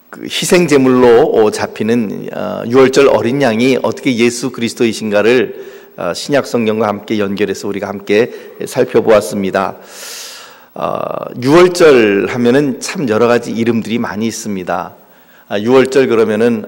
그 희생 제물로 잡히는 유월절 어린 양이 어떻게 예수 그리스도이신가를 신약 성경과 함께 연결해서 우리가 함께 살펴보았습니다. 유월절 하면은 참 여러 가지 이름들이 많이 있습니다. 유월절 그러면은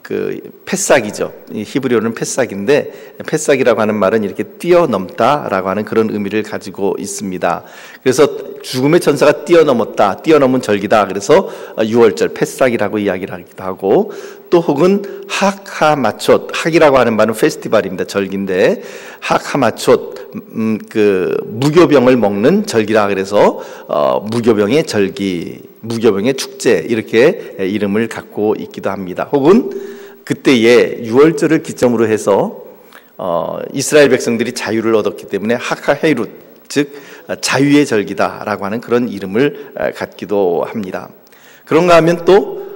그 패싹이죠. 히브리어는 패싹인데, 패싹이라고 하는 말은 이렇게 뛰어넘다라고 하는 그런 의미를 가지고 있습니다. 그래서 죽음의 천사가 뛰어넘었다, 뛰어넘은 절기다. 그래서 유월절 패싹이라고 이야기를 하기도 하고, 또 혹은 학하마촛, 학이라고 하는 말은 페스티벌입니다. 절기인데 학하마촛, 그 무교병을 먹는 절기라 그래서 무교병의 절기, 무교병의 축제 이렇게 이름을 갖고 있기도 합니다. 혹은 그때에 유월절을 기점으로 해서 이스라엘 백성들이 자유를 얻었기 때문에 하카헤룻, 즉 자유의 절기다라고 하는 그런 이름을 갖기도 합니다. 그런가 하면 또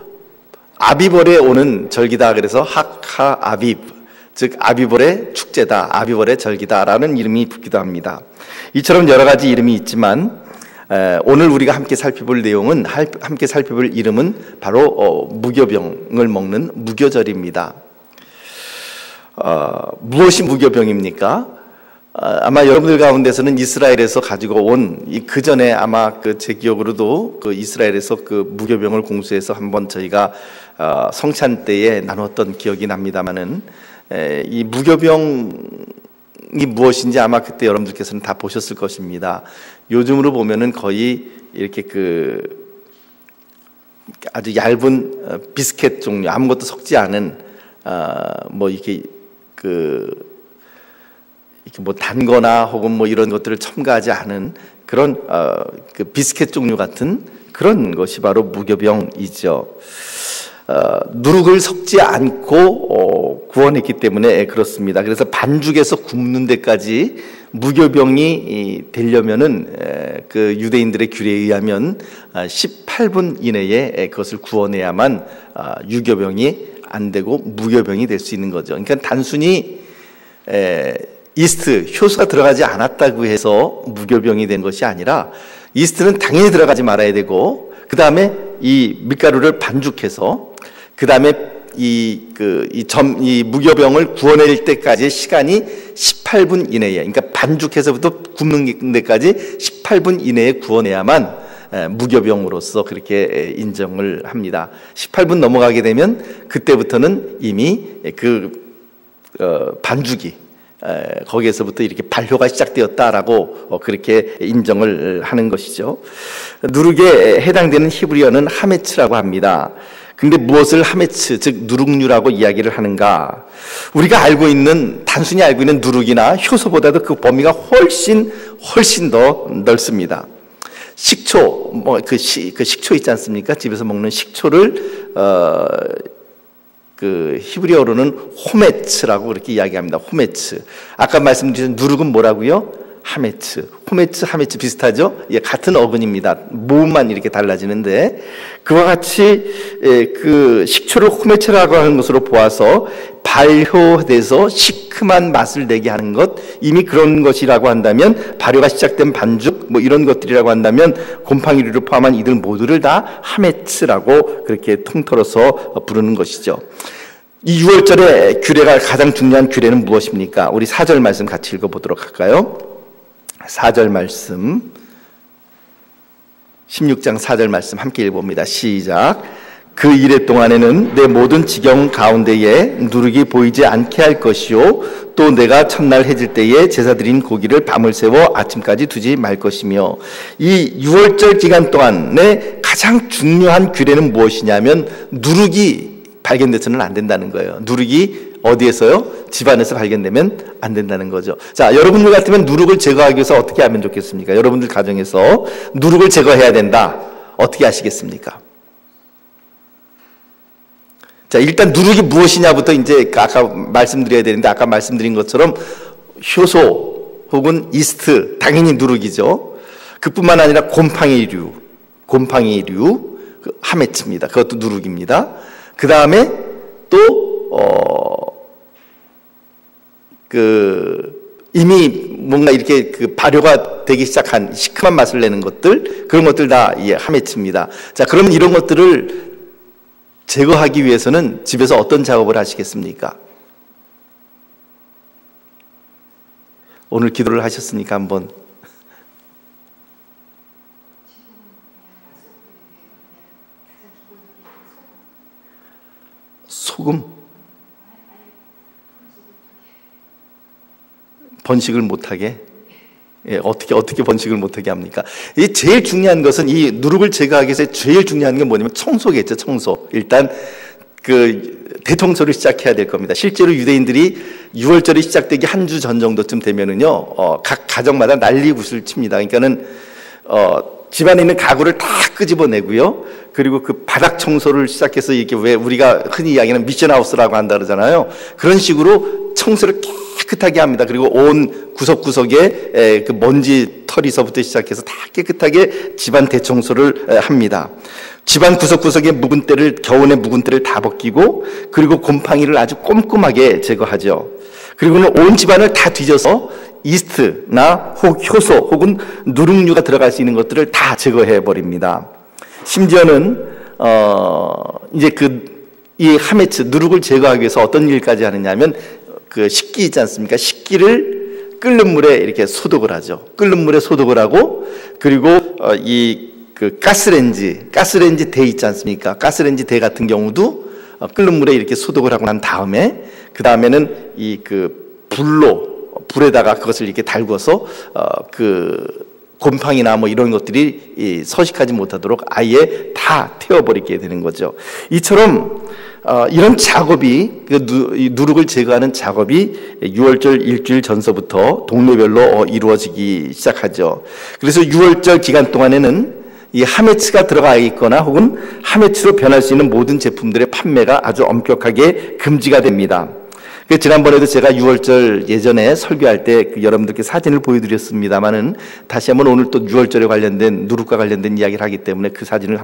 아비벌에 오는 절기다 그래서 하카아빕, 즉 아비벌의 축제다, 아비벌의 절기다라는 이름이 붙기도 합니다. 이처럼 여러 가지 이름이 있지만 오늘 우리가 함께 살펴볼 내용은, 함께 살펴볼 이름은 바로 무교병을 먹는 무교절입니다. 무엇이 무교병입니까? 아마 여러분들 가운데서는 이스라엘에서 가지고 온, 그 전에 아마 제 기억으로도 그 이스라엘에서 그 무교병을 공수해서 한번 저희가 성찬 때에 나눴던 기억이 납니다만은, 이 무교병이 무엇인지 아마 그때 여러분들께서는 다 보셨을 것입니다. 요즘으로 보면은 거의 이렇게 아주 얇은 비스켓 종류, 아무것도 섞지 않은 뭐 이렇게 뭐 단거나 혹은 뭐 이런 것들을 첨가하지 않은 그런 그 비스켓 종류 같은 그런 것이 바로 무교병이죠. 누룩을 섞지 않고 구워냈기 때문에 그렇습니다. 그래서 반죽에서 굽는 데까지 무교병이 되려면은 그 유대인들의 규례에 의하면 18분 이내에 그것을 구워내야만 유교병이 안 되고 무교병이 될 수 있는 거죠. 그러니까 단순히 이스트, 효소가 들어가지 않았다고 해서 무교병이 된 것이 아니라, 이스트는 당연히 들어가지 말아야 되고, 그 다음에 이 밀가루를 반죽해서, 그 다음에 이 무교병을 구워낼 때까지의 시간이 18분 이내에, 그러니까 반죽해서부터 굽는 데까지 18분 이내에 구워내야만 무교병으로서 그렇게 인정을 합니다. 18분 넘어가게 되면 그때부터는 이미 반죽이 거기에서부터 이렇게 발효가 시작되었다라고 그렇게 인정을 하는 것이죠. 누룩에 해당되는 히브리어는 하메츠라고 합니다. 근데 무엇을 하메츠, 즉 누룩류라고 이야기를 하는가? 우리가 단순히 알고 있는 누룩이나 효소보다도 그 범위가 훨씬 더 넓습니다. 식초, 그 식초 있지 않습니까? 집에서 먹는 식초를 히브리어로는 호메츠라고 그렇게 이야기합니다. 호메츠. 아까 말씀드린 누룩은 뭐라고요? 하메츠. 호메츠, 하메츠 비슷하죠? 예, 같은 어근입니다. 모음만 이렇게 달라지는데, 그와 같이 그 식초를 호메츠라고 하는 것으로 보아서 발효돼서 시큼한 맛을 내게 하는 것, 이미 그런 것이라고 한다면, 발효가 시작된 반죽 뭐 이런 것들이라고 한다면 곰팡이류를 포함한 이들 모두를 다 하메츠라고 그렇게 통틀어서 부르는 것이죠. 이 6월절의 규례가, 가장 중요한 규례는 무엇입니까? 우리 4절 말씀 같이 읽어보도록 할까요? 4절 말씀, 16장 4절 말씀 함께 읽어봅니다. 시작. 그 이래 동안에는 내 모든 지경 가운데에 누룩이 보이지 않게 할 것이요, 또 내가 첫날 해질 때에 제사 드린 고기를 밤을 새워 아침까지 두지 말 것이며. 이 6월절 기간 동안에 가장 중요한 규례는 무엇이냐면, 누룩이 발견돼서는 안 된다는 거예요. 누룩이 어디에서요? 집안에서 발견되면 안 된다는 거죠. 자, 여러분들 같으면 누룩을 제거하기 위해서 어떻게 하면 좋겠습니까? 여러분들 가정에서 누룩을 제거해야 된다. 어떻게 하시겠습니까? 자, 일단 누룩이 무엇이냐부터 이제 아까 말씀드려야 되는데, 아까 말씀드린 것처럼 효소 혹은 이스트, 당연히 누룩이죠. 그뿐만 아니라 곰팡이류, 하메츠입니다. 그것도 누룩입니다. 그 다음에 또 이미 뭔가 이렇게 발효가 되기 시작한 시큼한 맛을 내는 것들, 그런 것들 다 하메츠입니다. 자, 그러면 이런 것들을 제거하기 위해서는 집에서 어떤 작업을 하시겠습니까? 오늘 기도를 하셨으니까 한번. 소금? 번식을 못하게? 예, 어떻게 번식을 못하게 합니까? 이 제일 중요한 것은 이 누룩을 제거하기 위해서 제일 중요한 건 뭐냐면 청소겠죠, 청소. 일단 대청소를 시작해야 될 겁니다. 실제로 유대인들이 6월절이 시작되기 한 주 전 정도쯤 되면은요, 각 가정마다 난리굿을 칩니다. 그러니까는, 집안에 있는 가구를 다 끄집어내고요. 그리고 그 바닥 청소를 시작해서 이렇게 왜 우리가 흔히 이야기하는 미션하우스라고 한다 그러잖아요. 그런 식으로 청소를 깨끗하게 합니다. 그리고 온 구석구석에 그 먼지 털이서부터 시작해서 다 깨끗하게 집안 대청소를 합니다. 집안 구석구석에 묵은 때를, 겨우내 묵은 때를 다 벗기고, 그리고 곰팡이를 아주 꼼꼼하게 제거하죠. 그리고는 온 집안을 다 뒤져서 이스트나 효소 혹은 누룩류가 들어갈 수 있는 것들을 다 제거해 버립니다. 심지어는 이제 이 하메츠 누룩을 제거하기 위해서 어떤 일까지 하느냐면 그 식기 있지 않습니까? 식기를 끓는 물에 이렇게 소독을 하죠. 끓는 물에 소독을 하고, 그리고 그 가스레인지 대 있지 않습니까? 가스레인지 대 같은 경우도 끓는 물에 이렇게 소독을 하고 난 다음에, 그 다음에는 불에다가 그것을 이렇게 달궈서 곰팡이나 뭐 이런 것들이 서식하지 못하도록 아예 다 태워버리게 되는 거죠. 이처럼 이런 작업이, 누룩을 제거하는 작업이 6월절 일주일 전서부터 동네별로 이루어지기 시작하죠. 그래서 6월절 기간 동안에는 이 하메츠가 들어가 있거나 혹은 하메츠로 변할 수 있는 모든 제품들의 판매가 아주 엄격하게 금지가 됩니다. 지난번에도 제가 6월절 예전에 설교할 때 여러분들께 사진을 보여드렸습니다만은, 다시 한번 오늘 또 6월절에 관련된, 누룩과 관련된 이야기를 하기 때문에 그 사진을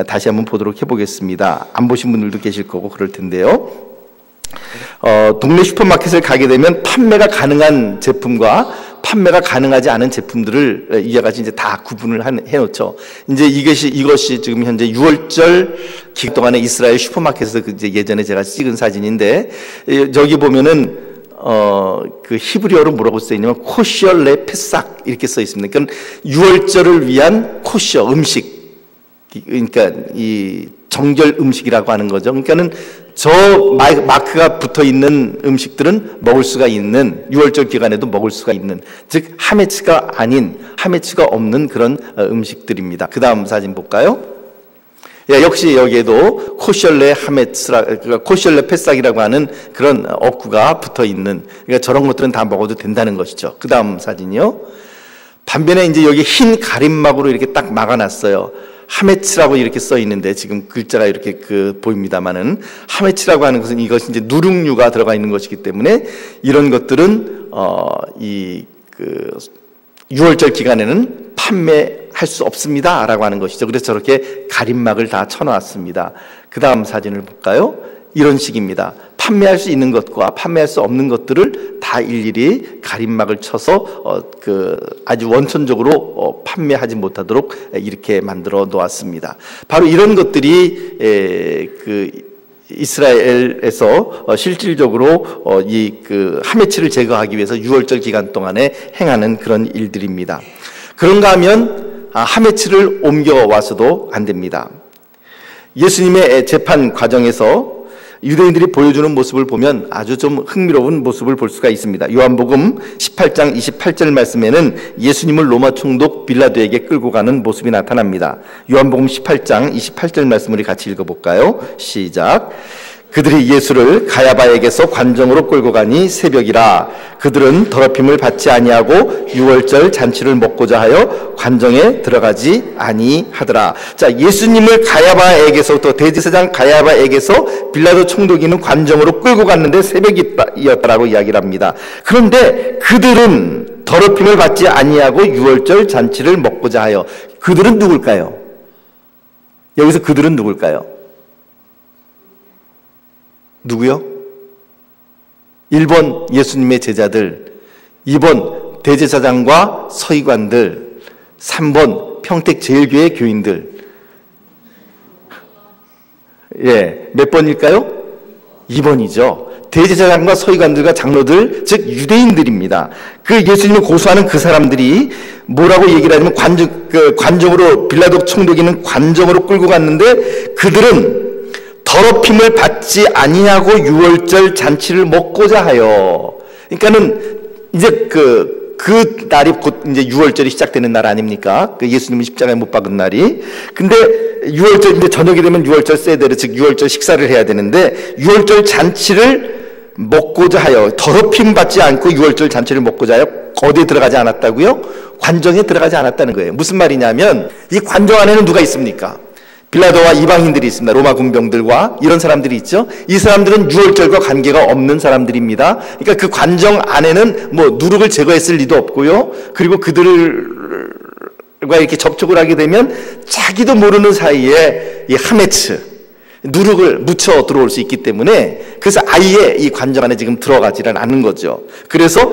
다시 한번 보도록 해보겠습니다. 안 보신 분들도 계실 거고 그럴 텐데요. 동네 슈퍼마켓을 가게 되면 판매가 가능한 제품과 판매가 가능하지 않은 제품들을 이와 같이 이제 다 구분을 해놓죠. 이제 이것이 지금 현재 6월절 기간 동안에 이스라엘 슈퍼마켓에서 이제 예전에 제가 찍은 사진인데, 저기 보면은 그 히브리어로 뭐라고 써 있냐면 코시얼 레 페삭 이렇게 써 있습니다. 그러니까 6월절을 위한 코시어 음식, 그러니까 이 정결 음식이라고 하는 거죠. 그러니까는 저 마크가 붙어 있는 음식들은 먹을 수가 있는, 6월절 기간에도 먹을 수가 있는, 즉 하메츠가 아닌, 하메츠가 없는 그런 음식들입니다. 그 다음 사진 볼까요? 예, 역시 여기에도 코셜레 코셜레 페삭이라고 하는 그런 어구가 붙어 있는, 그러니까 저런 것들은 다 먹어도 된다는 것이죠. 그 다음 사진이요. 반면에 이제 여기 흰 가림막으로 이렇게 딱 막아놨어요. 하메츠라고 이렇게 써 있는데, 지금 글자가 이렇게 보입니다만은, 하메츠라고 하는 것은 이것이 이제 누룩류가 들어가 있는 것이기 때문에 이런 것들은 6월절 기간에는 판매할 수 없습니다라고 하는 것이죠. 그래서 저렇게 가림막을 다 쳐놨습니다. 그 다음 사진을 볼까요? 이런 식입니다. 판매할 수 있는 것과 판매할 수 없는 것들을 다 일일이 가림막을 쳐서 아주 원천적으로 판매하지 못하도록 이렇게 만들어 놓았습니다. 바로 이런 것들이 이스라엘에서 실질적으로 하메츠를 제거하기 위해서 6월절 기간 동안에 행하는 그런 일들입니다. 그런가 하면 하메츠를 옮겨와서도 안 됩니다. 예수님의 재판 과정에서 유대인들이 보여주는 모습을 보면 아주 좀 흥미로운 모습을 볼 수가 있습니다. 요한복음 18장 28절 말씀에는 예수님을 로마 총독 빌라도에게 끌고 가는 모습이 나타납니다. 요한복음 18장 28절 말씀을 같이 읽어볼까요? 시작. 그들이 예수를 가야바에게서 관정으로 끌고 가니 새벽이라. 그들은 더럽힘을 받지 아니하고 6월절 잔치를 먹고자 하여 관정에 들어가지 아니하더라. 자, 예수님을 가야바에게서부터, 대제사장 가야바에게서 빌라도 총독이 있는 관정으로 끌고 갔는데 새벽이었다라고 이야기를 합니다. 그런데 그들은 더럽힘을 받지 아니하고 6월절 잔치를 먹고자 하여. 그들은 누굴까요? 여기서 그들은 누굴까요? 누구요? 1번 예수님의 제자들, 2번 대제사장과 서기관들, 3번 평택 제일교회 교인들. 예, 몇 번일까요? 2번이죠. 대제사장과 서기관들과 장로들, 즉 유대인들입니다. 그 예수님을 고소하는 그 사람들이 뭐라고 얘기를 하냐면 관정으로 빌라도 총독이는 관정으로 끌고 갔는데 그들은 더럽힘을 받지 아니하고 유월절 잔치를 먹고자 하여. 그러니까는 이제 그 날이 곧 이제 유월절이 시작되는 날 아닙니까? 그 예수님이 십자가에 못 박은 날이. 근데 유월절, 이제 저녁이 되면 유월절 세대를, 즉 유월절 식사를 해야 되는데 유월절 잔치를 먹고자 하여, 더럽힘 받지 않고 유월절 잔치를 먹고자 하여 어디에 들어가지 않았다고요? 관정에 들어가지 않았다는 거예요. 무슨 말이냐면 이 관정 안에는 누가 있습니까? 빌라도와 이방인들이 있습니다. 로마 군병들과 이런 사람들이 있죠. 이 사람들은 유월절과 관계가 없는 사람들입니다. 그러니까 그 관정 안에는 뭐 누룩을 제거했을 리도 없고요. 그리고 그들과 이렇게 접촉을 하게 되면 자기도 모르는 사이에 이 하메츠, 누룩을 묻혀 들어올 수 있기 때문에, 그래서 아예 이 관정 안에 지금 들어가지는 않는 거죠. 그래서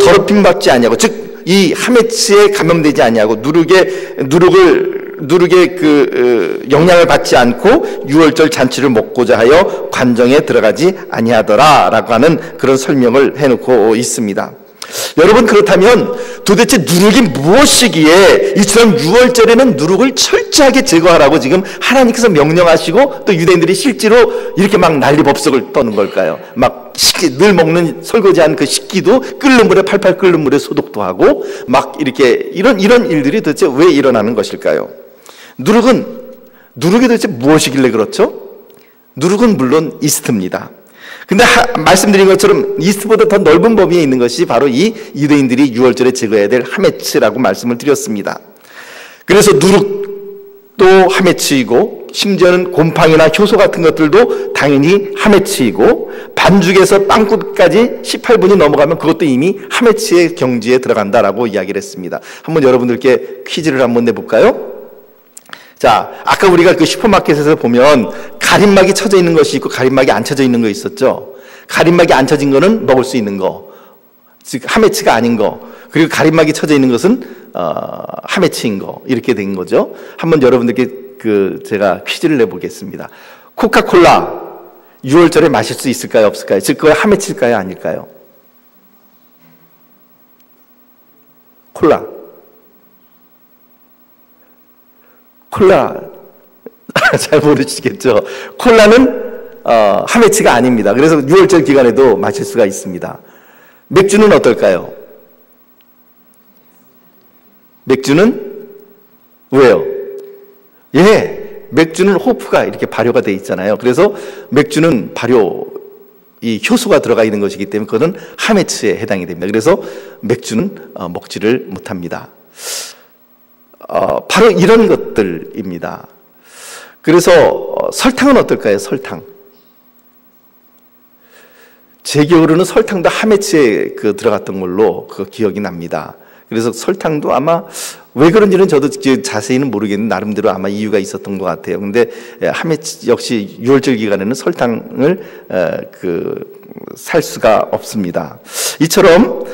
더럽힘 받지 아니하고, 즉 이 하메츠에 감염되지 아니하고 누룩의 그 영향을 받지 않고 유월절 잔치를 먹고자 하여 관정에 들어가지 아니하더라라고 하는 그런 설명을 해놓고 있습니다. 여러분, 그렇다면 도대체 누룩이 무엇이기에 이처럼 유월절에는 누룩을 철저하게 제거하라고 지금 하나님께서 명령하시고 또 유대인들이 실제로 이렇게 막 난리법석을 떠는 걸까요? 막 식기, 늘 먹는 설거지한 그 식기도 끓는 물에 팔팔 끓는 물에 소독도 하고 막 이렇게 이런 일들이 도대체 왜 일어나는 것일까요? 누룩이 도대체 무엇이길래 그렇죠? 누룩은 물론 이스트입니다. 근데 말씀드린 것처럼 이스트보다 더 넓은 범위에 있는 것이 바로 이 유대인들이 유월절에 제거해야 될 하메츠라고 말씀을 드렸습니다. 그래서 누룩도 하메츠이고, 심지어는 곰팡이나 효소 같은 것들도 당연히 하메츠이고, 반죽에서 빵국까지 18분이 넘어가면 그것도 이미 하메츠의 경지에 들어간다라고 이야기를 했습니다. 한번 여러분들께 퀴즈를 한번 내볼까요? 자, 아까 우리가 그 슈퍼마켓에서 보면 가림막이 쳐져 있는 것이 있고 가림막이 안 쳐져 있는 거 있었죠. 가림막이 안 쳐진 거는 먹을 수 있는 거, 즉 하메츠가 아닌 거, 그리고 가림막이 쳐져 있는 것은 하메츠인 거, 이렇게 된 거죠. 한번 여러분들께 제가 퀴즈를 내보겠습니다. 코카콜라 유월절에 마실 수 있을까요, 없을까요? 즉 그거 하메츠일까요, 아닐까요? 콜라 잘 모르시겠죠. 콜라는 하메츠가 아닙니다. 그래서 6월절 기간에도 마실 수가 있습니다. 맥주는 어떨까요? 맥주는 왜요? 예, 맥주는 호프가 이렇게 발효가 돼 있잖아요. 그래서 맥주는 이 효소가 들어가 있는 것이기 때문에 그거는 하메츠에 해당이 됩니다. 그래서 맥주는 먹지를 못합니다. 바로 이런 것들입니다. 그래서 설탕은 어떨까요? 설탕. 제 기억으로는 설탕도 하메츠에 들어갔던 걸로 기억이 납니다. 그래서 설탕도 아마 왜 그런지는 저도 자세히는 모르겠는데 나름대로 아마 이유가 있었던 것 같아요. 근데 하메츠 역시 6월절 기간에는 설탕을 살 수가 없습니다. 이처럼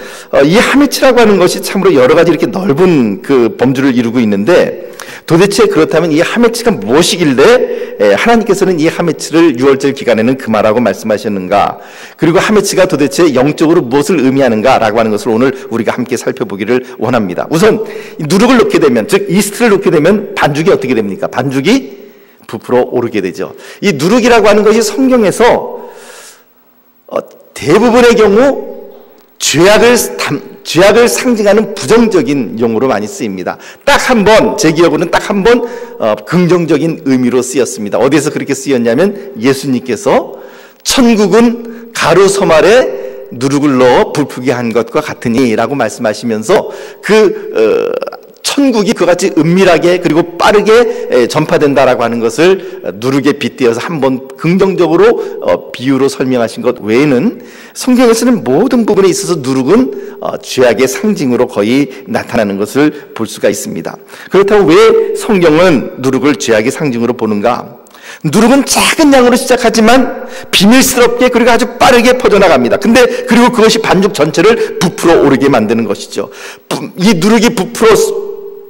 이 하메츠라고 하는 것이 참으로 여러 가지 이렇게 넓은 범주를 이루고 있는데, 도대체 그렇다면 이 하메츠가 무엇이길래 하나님께서는 이 하메츠를 6월절 기간에는 금하라고 말씀하셨는가, 그리고 하메츠가 도대체 영적으로 무엇을 의미하는가라고 하는 것을 오늘 우리가 함께 살펴보기를 원합니다. 우선 누룩을 넣게 되면, 즉 이스트를 넣게 되면 반죽이 어떻게 됩니까? 반죽이 부풀어 오르게 되죠. 이 누룩이라고 하는 것이 성경에서 대부분의 경우 죄악을 상징하는 부정적인 용어로 많이 쓰입니다. 딱 한 번, 제 기억으로는 딱 한 번 긍정적인 의미로 쓰였습니다. 어디에서 그렇게 쓰였냐면 예수님께서 천국은 가루 소말에 누룩을 넣어 불프게 한 것과 같으니 라고 말씀하시면서 천국이 그같이 은밀하게 그리고 빠르게 전파된다라고 하는 것을 누룩에 빗대어서 한번 긍정적으로 비유로 설명하신 것 외에는 성경에서는 모든 부분에 있어서 누룩은 죄악의 상징으로 거의 나타나는 것을 볼 수가 있습니다. 그렇다고 왜 성경은 누룩을 죄악의 상징으로 보는가? 누룩은 작은 양으로 시작하지만 비밀스럽게 그리고 아주 빠르게 퍼져나갑니다. 그리고 그것이 반죽 전체를 부풀어 오르게 만드는 것이죠. 이 누룩이 부풀어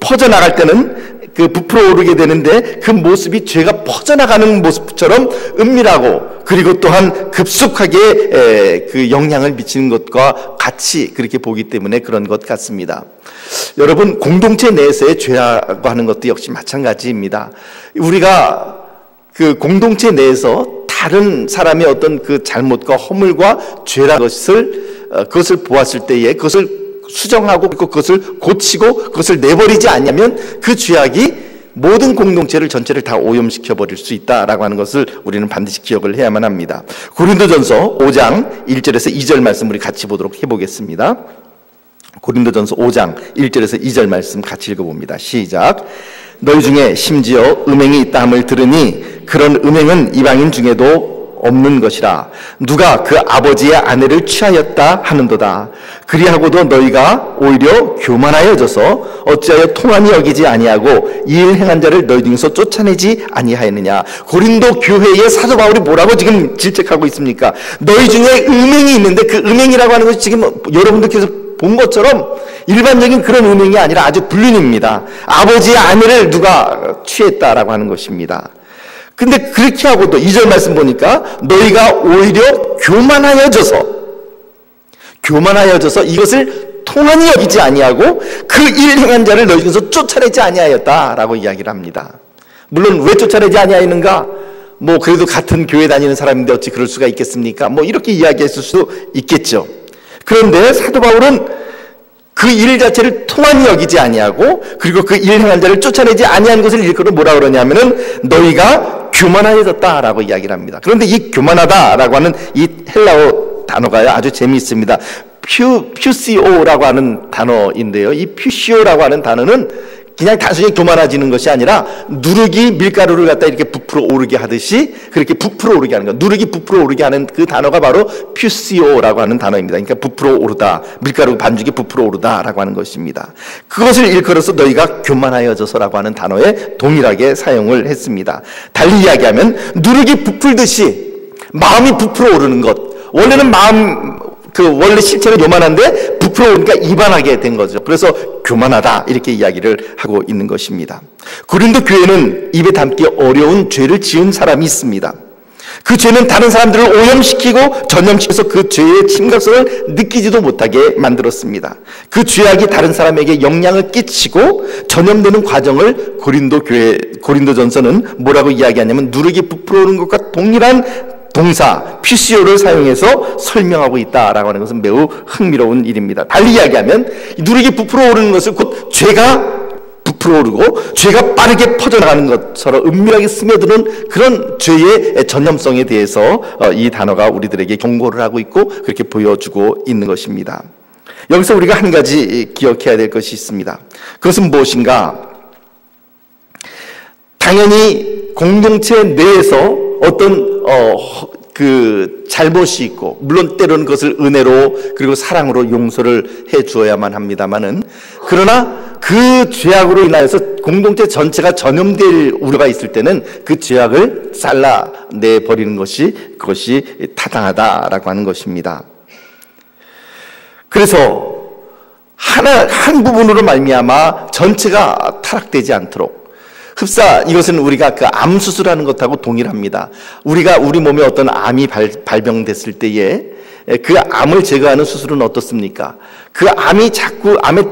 퍼져나갈 때는 그 부풀어 오르게 되는데 그 모습이 죄가 퍼져나가는 모습처럼 은밀하고 그리고 또한 급속하게 그 영향을 미치는 것과 같이 그렇게 보기 때문에 그런 것 같습니다. 여러분, 공동체 내에서의 죄라고 하는 것도 역시 마찬가지입니다. 우리가 그 공동체 내에서 다른 사람의 어떤 그 잘못과 허물과 죄라는 그것을 보았을 때에 그것을 수정하고 그것을 고치고 그것을 내버리지 않으면 그 죄악이 모든 공동체를 전체를 다 오염시켜 버릴 수 있다라고 하는 것을 우리는 반드시 기억을 해야만 합니다. 고린도전서 5장 1절에서 2절 말씀 우리 같이 보도록 해보겠습니다. 고린도전서 5장 1절에서 2절 말씀 같이 읽어봅니다. 시작. 너희 중에 심지어 음행이 있다 함을 들으니 그런 음행은 이방인 중에도 없는 것이라. 누가 그 아버지의 아내를 취하였다 하는도다. 그리하고도 너희가 오히려 교만하여져서 어찌하여 통함이 여기지 아니하고 이 일 행한 자를 너희 중에서 쫓아내지 아니하였느냐. 고린도 교회의 사도 바울이 뭐라고 지금 질책하고 있습니까? 너희 중에 음행이 있는데 그 음행이라고 하는 것이 지금 여러분들께서 본 것처럼 일반적인 그런 음행이 아니라 아주 불륜입니다. 아버지의 아내를 누가 취했다라고 하는 것입니다. 근데 그렇게 하고도 2절 말씀 보니까 너희가 오히려 교만하여져서 이것을 통한이 여기지 아니하고 그 일 행한 자를 너희 중에서 쫓아내지 아니하였다라고 이야기를 합니다. 물론 왜 쫓아내지 아니하였는가? 뭐 그래도 같은 교회 다니는 사람인데 어찌 그럴 수가 있겠습니까? 뭐 이렇게 이야기했을 수도 있겠죠. 그런데 사도 바울은 그 일 자체를 통한이 여기지 아니하고 그리고 그 일 행한 자를 쫓아내지 아니한 것을 일컬어 뭐라 그러냐면은 너희가 교만하여졌다라고 이야기를 합니다. 그런데 이 교만하다라고 하는 이 헬라어 단어가 아주 재미있습니다. 퓨시오라고 하는 단어인데요. 이 퓨시오라고 하는 단어는 그냥 단순히 교만해지는 것이 아니라 누룩이 밀가루를 갖다 이렇게 부풀어 오르게 하듯이 그렇게 부풀어 오르게 하는 것, 누룩이 부풀어 오르게 하는 그 단어가 바로 퓨시오라고 하는 단어입니다. 그러니까 부풀어 오르다, 밀가루 반죽이 부풀어 오르다라고 하는 것입니다. 그것을 일컬어서 너희가 교만하여져서라고 하는 단어에 동일하게 사용을 했습니다. 달리 이야기하면 누룩이 부풀듯이 마음이 부풀어 오르는 것, 원래는 원래 실체는 요만한데 부풀어 오니까 이반하게 된 거죠. 그래서 교만하다 이렇게 이야기를 하고 있는 것입니다. 고린도 교회는 입에 담기 어려운 죄를 지은 사람이 있습니다. 그 죄는 다른 사람들을 오염시키고 전염시켜서 그 죄의 심각성을 느끼지도 못하게 만들었습니다. 그 죄악이 다른 사람에게 영향을 끼치고 전염되는 과정을 고린도전서는 뭐라고 이야기하냐면 누룩이 부풀어 오는 것과 동일한 동사 퓨시오를 사용해서 설명하고 있다라고 하는 것은 매우 흥미로운 일입니다. 달리 이야기하면 누룩이 부풀어 오르는 것을 곧 죄가 부풀어 오르고 죄가 빠르게 퍼져나가는 것처럼 은밀하게 스며드는 그런 죄의 전염성에 대해서 이 단어가 우리들에게 경고를 하고 있고 그렇게 보여주고 있는 것입니다. 여기서 우리가 한 가지 기억해야 될 것이 있습니다. 그것은 무엇인가? 당연히 공동체 내에서 어떤 그 잘못이 있고 물론 때로는 그것을 은혜로 그리고 사랑으로 용서를 해 주어야만 합니다만은 그러나 그 죄악으로 인하여서 공동체 전체가 전염될 우려가 있을 때는 그 죄악을 잘라내 버리는 것이 그것이 타당하다라고 하는 것입니다. 그래서 한 부분으로 말미암아 전체가 타락되지 않도록 흡사 이것은 우리가 그 암 수술하는 것하고 동일합니다. 우리 몸에 어떤 암이 발병됐을 때에 그 암을 제거하는 수술은 어떻습니까? 그 암의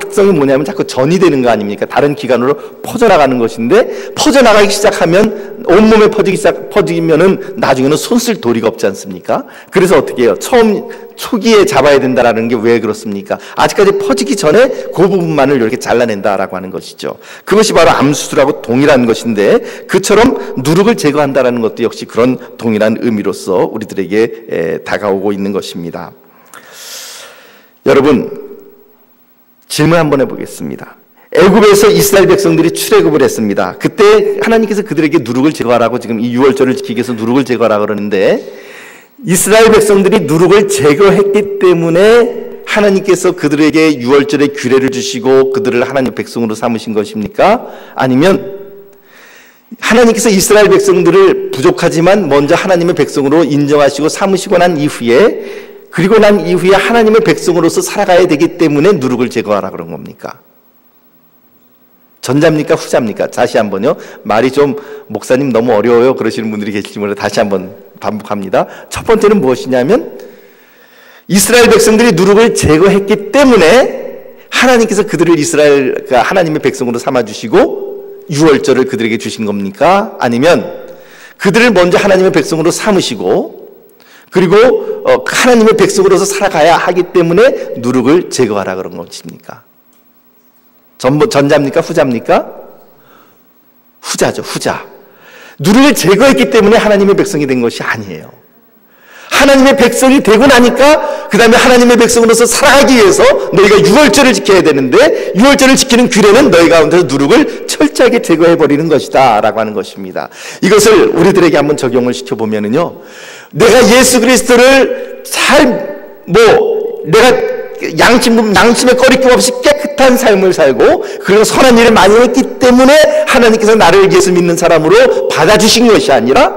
특성이 뭐냐면 자꾸 전이 되는 거 아닙니까? 다른 기관으로 퍼져나가는 것인데 퍼져나가기 시작하면 온몸에 퍼지면은 나중에는 손 쓸 도리가 없지 않습니까? 그래서 어떻게 해요? 초기에 잡아야 된다라는 게 왜 그렇습니까? 아직까지 퍼지기 전에 그 부분만을 이렇게 잘라낸다라고 하는 것이죠. 그것이 바로 암 수술하고 동일한 것인데 그처럼 누룩을 제거한다라는 것도 역시 그런 동일한 의미로서 우리들에게 다가오고 있는 것입니다. 여러분, 질문 한번 해보겠습니다. 애굽에서 이스라엘 백성들이 출애굽을 했습니다. 그때 하나님께서 그들에게 누룩을 제거하라고 지금 이 유월절을 지키기 위해서 누룩을 제거하라고 그러는데 이스라엘 백성들이 누룩을 제거했기 때문에 하나님께서 그들에게 유월절에 규례를 주시고 그들을 하나님의 백성으로 삼으신 것입니까? 아니면 하나님께서 이스라엘 백성들을 부족하지만 먼저 하나님의 백성으로 인정하시고 삼으시고 난 이후에 하나님의 백성으로서 살아가야 되기 때문에 누룩을 제거하라 그런 겁니까? 전자입니까? 후자입니까? 다시 한번요. 말이 좀 목사님 너무 어려워요 그러시는 분들이 계실지 몰라도 다시 한번 반복합니다. 첫 번째는 무엇이냐면 이스라엘 백성들이 누룩을 제거했기 때문에 하나님께서 그들을 그러니까 하나님의 백성으로 삼아주시고 유월절을 그들에게 주신 겁니까? 아니면 그들을 먼저 하나님의 백성으로 삼으시고 그리고 하나님의 백성으로서 살아가야 하기 때문에 누룩을 제거하라 그런 것입니까? 전자입니까? 후자입니까? 후자죠. 후자. 누룩을 제거했기 때문에 하나님의 백성이 된 것이 아니에요. 하나님의 백성이 되고 나니까 그 다음에 하나님의 백성으로서 살아가기 위해서 너희가 유월절을 지켜야 되는데 유월절을 지키는 규례는 너희 가운데서 누룩을 철저하게 제거해버리는 것이다 라고 하는 것입니다. 이것을 우리들에게 한번 적용을 시켜보면은요, 내가 예수 그리스도를 내가 양심에 꺼리낌 없이 깨끗한 삶을 살고 그리고 선한 일을 많이 했기 때문에 하나님께서 나를 예수 믿는 사람으로 받아주신 것이 아니라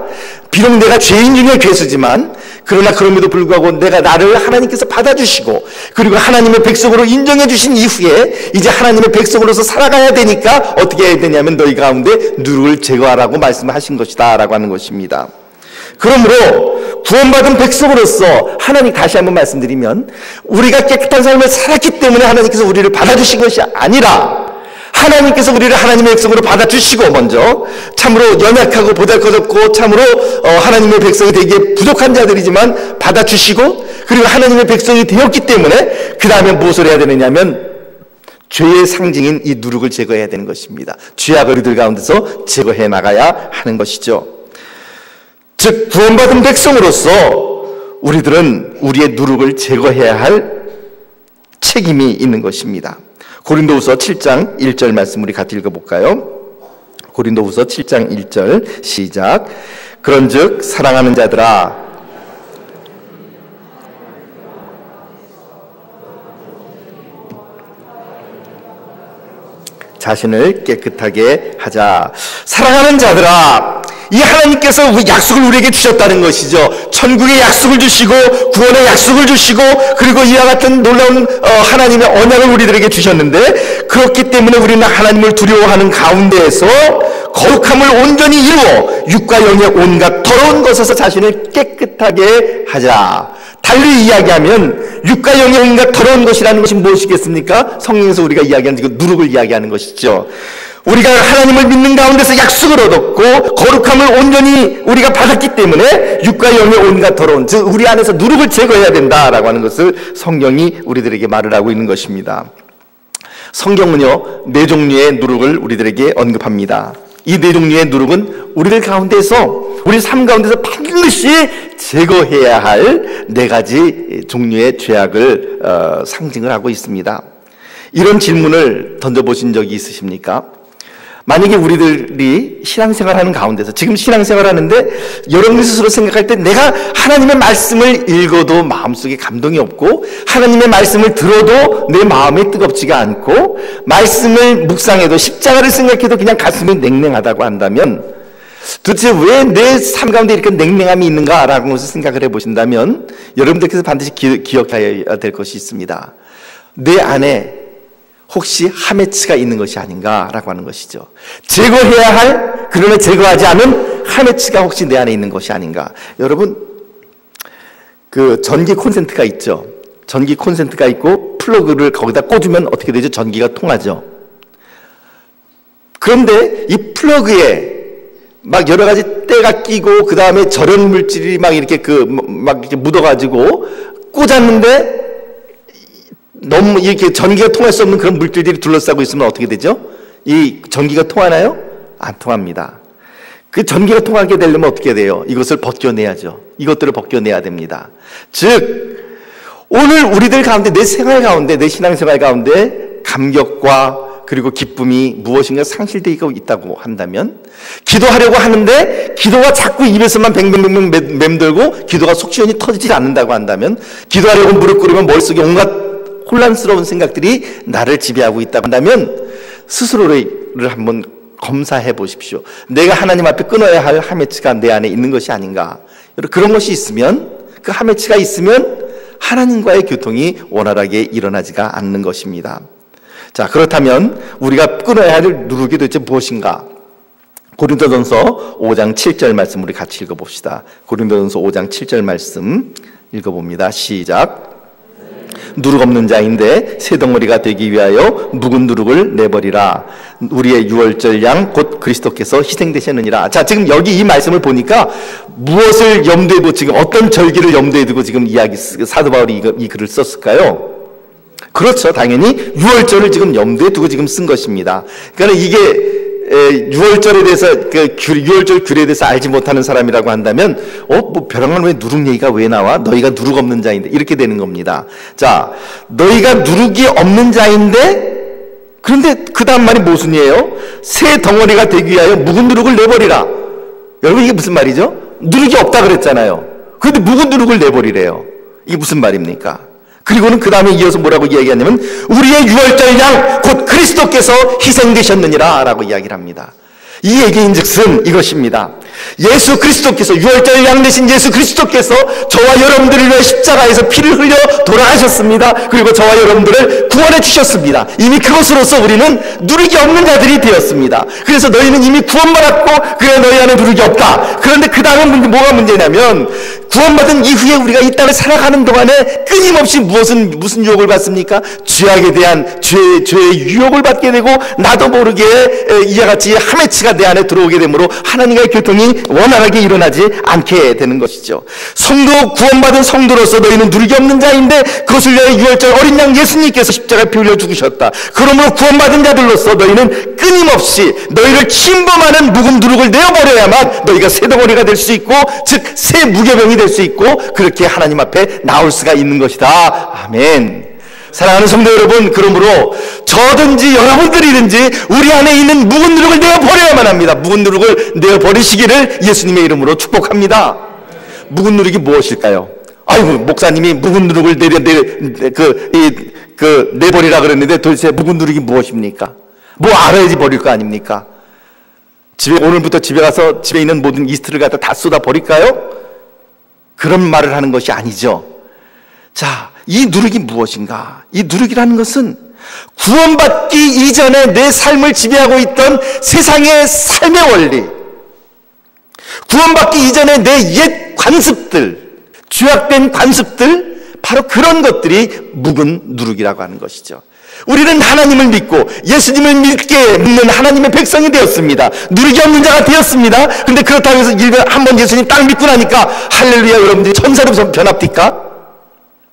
비록 내가 죄인 중에 괴수지만 그러나 그럼에도 불구하고 나를 하나님께서 받아주시고 그리고 하나님의 백성으로 인정해 주신 이후에 이제 하나님의 백성으로서 살아가야 되니까 어떻게 해야 되냐면 너희 가운데 누룩을 제거하라고 말씀하신 것이다 라고 하는 것입니다. 그러므로 구원받은 백성으로서 하나님, 다시 한번 말씀드리면 우리가 깨끗한 삶을 살았기 때문에 하나님께서 우리를 받아주신 것이 아니라 하나님께서 우리를 하나님의 백성으로 받아주시고 먼저 참으로 연약하고 보잘것없고 참으로 하나님의 백성이 되기에 부족한 자들이지만 받아주시고 그리고 하나님의 백성이 되었기 때문에 그 다음에 무엇을 해야 되느냐면 죄의 상징인 이 누룩을 제거해야 되는 것입니다. 죄악을 우리들 가운데서 제거해 나가야 하는 것이죠. 즉 구원받은 백성으로서 우리들은 우리의 누룩을 제거해야 할 책임이 있는 것입니다. 고린도후서 7장 1절 말씀 우리 같이 읽어볼까요? 고린도후서 7장 1절 시작. 그런즉 사랑하는 자들아 자신을 깨끗하게 하자. 사랑하는 자들아, 이 하나님께서 약속을 우리에게 주셨다는 것이죠. 천국의 약속을 주시고 구원의 약속을 주시고 그리고 이와 같은 놀라운 하나님의 언약을 우리들에게 주셨는데 그렇기 때문에 우리는 하나님을 두려워하는 가운데에서 거룩함을 온전히 이루어 육과 영의 온갖 더러운 것에서 자신을 깨끗하게 하자. 달리 이야기하면 육과 영의 온갖 더러운 것이라는 것이 무엇이겠습니까? 성경에서 우리가 이야기하는 그 누룩을 이야기하는 것이죠. 우리가 하나님을 믿는 가운데서 약속을 얻었고 거룩함을 온전히 우리가 받았기 때문에 육과 영의 온갖 더러운, 즉 우리 안에서 누룩을 제거해야 된다라고 하는 것을 성경이 우리들에게 말을 하고 있는 것입니다. 성경은요 4종류의 누룩을 우리들에게 언급합니다. 이 4종류의 누룩은 우리들 가운데서 우리 삶 가운데서 반드시 제거해야 할 4가지 종류의 죄악을 상징을 하고 있습니다. 이런 질문을 던져보신 적이 있으십니까? 만약에 우리들이 신앙생활하는 가운데서 지금 신앙생활하는데 여러분 스스로 생각할 때 내가 하나님의 말씀을 읽어도 마음속에 감동이 없고 하나님의 말씀을 들어도 내 마음이 뜨겁지가 않고 말씀을 묵상해도 십자가를 생각해도 그냥 가슴이 냉랭하다고 한다면 도대체 왜 내 삶 가운데 이렇게 냉랭함이 있는가라고 생각을 해보신다면 여러분들께서 반드시 기억해야 될 것이 있습니다. 내 안에 혹시 하메츠가 있는 것이 아닌가라고 하는 것이죠. 제거해야 할, 그러나 제거하지 않은 하메츠가 혹시 내 안에 있는 것이 아닌가. 여러분, 그 전기 콘센트가 있죠. 전기 콘센트가 있고 플러그를 거기다 꽂으면 어떻게 되죠? 전기가 통하죠. 그런데 이 플러그에 막 여러 가지 때가 끼고 그 다음에 절연 물질이 막 이렇게 막 이렇게 묻어가지고 꽂았는데 너무 이렇게 전기가 통할 수 없는 그런 물질들이 둘러싸고 있으면 어떻게 되죠? 이 전기가 통하나요? 안 통합니다. 그 전기가 통하게 되려면 어떻게 돼요? 이것을 벗겨내야죠. 이것들을 벗겨내야 됩니다. 즉 오늘 우리들 가운데 내 생활 가운데 내 신앙생활 가운데 감격과 그리고 기쁨이 무엇인가 상실되고 있다고 한다면 기도하려고 하는데 기도가 자꾸 입에서만 뱅뱅뱅뱅 맴돌고 기도가 속시원히 터지지 않는다고 한다면 기도하려고 무릎 꿇으면 머릿속에 온갖 혼란스러운 생각들이 나를 지배하고 있다고 한다면 스스로를 한번 검사해 보십시오. 내가 하나님 앞에 끊어야 할 하메츠가 내 안에 있는 것이 아닌가. 그런 것이 있으면 그 하메츠가 있으면 하나님과의 교통이 원활하게 일어나지가 않는 것입니다. 자, 그렇다면 우리가 끊어야 할 누룩이 도대체 무엇인가? 고린도전서 5장 7절 말씀 우리 같이 읽어봅시다. 고린도전서 5장 7절 말씀 읽어봅니다. 시작. 누룩 없는 자인데 새 덩어리가 되기 위하여 묵은 누룩을 내버리라. 우리의 유월절 양 곧 그리스도께서 희생되셨느니라. 자, 지금 여기 이 말씀을 보니까 무엇을 염두에 두고 지금 어떤 절기를 염두에 두고 지금 사도 바울이 이 글을 썼을까요? 그렇죠. 당연히 유월절을 지금 염두에 두고 지금 쓴 것입니다. 그러니까 이게 유월절에 대해서 유월절 규례에 대해서 알지 못하는 사람이라고 한다면 뭐 벼랑간 왜 누룩 얘기가 왜 나와? 너희가 누룩 없는 자인데 이렇게 되는 겁니다. 자, 너희가 누룩이 없는 자인데 그런데 그 다음 말이 무슨 얘기예요? 새 덩어리가 되기 위하여 묵은 누룩을 내버리라. 여러분 이게 무슨 말이죠? 누룩이 없다 그랬잖아요. 그런데 묵은 누룩을 내버리래요. 이게 무슨 말입니까? 그리고는 그 다음에 이어서 뭐라고 이야기하냐면 우리의 유월절 양 곧 그리스도께서 희생되셨느니라 라고 이야기를 합니다. 이 얘기인즉슨 이것입니다. 예수 그리스도께서 유월절 양 되신 예수 그리스도께서 저와 여러분들을 위해 십자가에서 피를 흘려 돌아가셨습니다. 그리고 저와 여러분들을 구원해 주셨습니다. 이미 그것으로서 우리는 누룩이 없는 자들이 되었습니다. 그래서 너희는 이미 구원받았고 그래 너희 안에 누룩이 없다. 그런데 그 다음은 뭐가 문제냐면 구원받은 이후에 우리가 이 땅을 살아가는 동안에 끊임없이 무슨 유혹을 받습니까? 죄악에 대한 죄의 유혹을 받게 되고 나도 모르게 이와 같이 하메치가 내 안에 들어오게 되므로 하나님과의 교통이 원활하게 일어나지 않게 되는 것이죠. 구원받은 성도로서 너희는 누룩이 없는 자인데 그것을 위하여 유월절 어린 양 예수님께서 십자가에 피 흘려 죽으셨다. 그러므로 구원받은 자들로서 너희는 끊임없이 너희를 침범하는 묵은 누룩을 내어버려야만 너희가 새 덩어리가 될 수 있고 즉 새 무교병이 될 수 있고 그렇게 하나님 앞에 나올 수가 있는 것이다. 아멘. 사랑하는 성도 여러분, 그러므로 저든지 여러분들이든지 우리 안에 있는 묵은 누룩을 내어버려야만 합니다. 묵은 누룩을 내어버리시기를 예수님의 이름으로 축복합니다. 묵은 누룩이 무엇일까요? 아이고, 목사님이 묵은 누룩을 내버리라 그랬는데 도대체 묵은 누룩이 무엇입니까? 뭐 알아야지 버릴 거 아닙니까? 오늘부터 집에 가서 집에 있는 모든 이스트를 갖다 다 쏟아 버릴까요? 그런 말을 하는 것이 아니죠. 자, 이 누룩이 무엇인가? 이 누룩이라는 것은 구원받기 이전에 내 삶을 지배하고 있던 세상의 삶의 원리, 구원받기 이전에 내 옛 관습들, 죄악된 관습들, 바로 그런 것들이 묵은 누룩이라고 하는 것이죠. 우리는 하나님을 믿고 예수님을 믿는 하나님의 백성이 되었습니다. 누룩이 없는 자가 되었습니다. 그런데 그렇다고 해서 한번 예수님 딱 믿고 나니까 할렐루야 여러분들이 천사로 변합니까?